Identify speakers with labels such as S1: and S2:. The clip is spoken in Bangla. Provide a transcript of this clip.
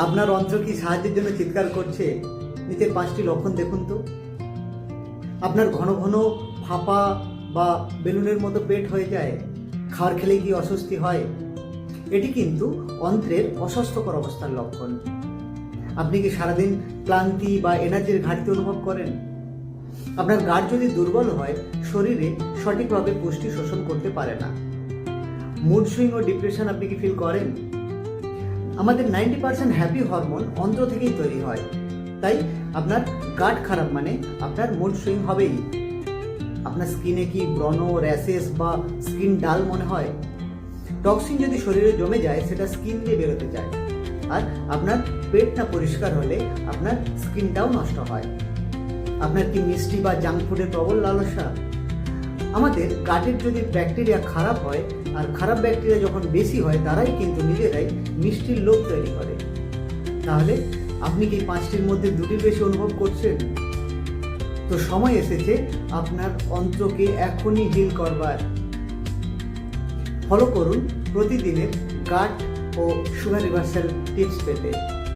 S1: আপনার অন্ত্র কি সাহায্যের জন্য চিৎকার করছে? নিচের 5টি লক্ষণ দেখুন তো। আপনার ঘন ঘন ফাঁপা বা বেলুনের মতো পেট হয়ে যায়, খাবার খেলে কি অস্বস্তি হয়? এটি কিন্তু অন্ত্রের অস্বাস্থ্যকর অবস্থার লক্ষণ। আপনি কি সারাদিন ক্লান্তি বা এনার্জির ঘাটতি অনুভব করেন? আপনার গার্ড যদি দুর্বল হয়, শরীরে সঠিকভাবে পুষ্টি শোষণ করতে পারে না। মুড সুইং ও ডিপ্রেশন আপনি কি ফিল করেন? আমাদের 90% হ্যাপি হরমোন অন্ত্র থেকেই তৈরি হয়, তাই আপনার গাট খারাপ মানে আপনার মুড সুইং হবেই। আপনার স্কিনে কি ব্রণ, র্যাশেস বা স্কিন ডাল মনে হয়? টক্সিন যদি শরীরে জমে যায়, সেটা স্কিন দিয়ে বেরোতে চায়, আর আপনার পেট না পরিষ্কার হলে আপনার স্কিনটাও নষ্ট হয়। আপনার কি মিষ্টি বা জাঙ্ক ফুডের প্রবল লালসা? আমাদের গাটের যদি ব্যাকটেরিয়া খারাপ হয়, আর খারাপ ব্যাকটেরিয়া যখন বেশি হয়, তারাই কিন্তু নিজেরাই মিষ্টির লোভ তৈরি করে। তাহলে আপনি কি 5টির মধ্যে 2টির বেশি অনুভব করছেন? তো সময় এসেছে আপনার অন্ত্রকে এখনই হিল করবার। ফলো করুন প্রতিদিনের গাট ও সুগার রিভার্সাল টিপস পেতে।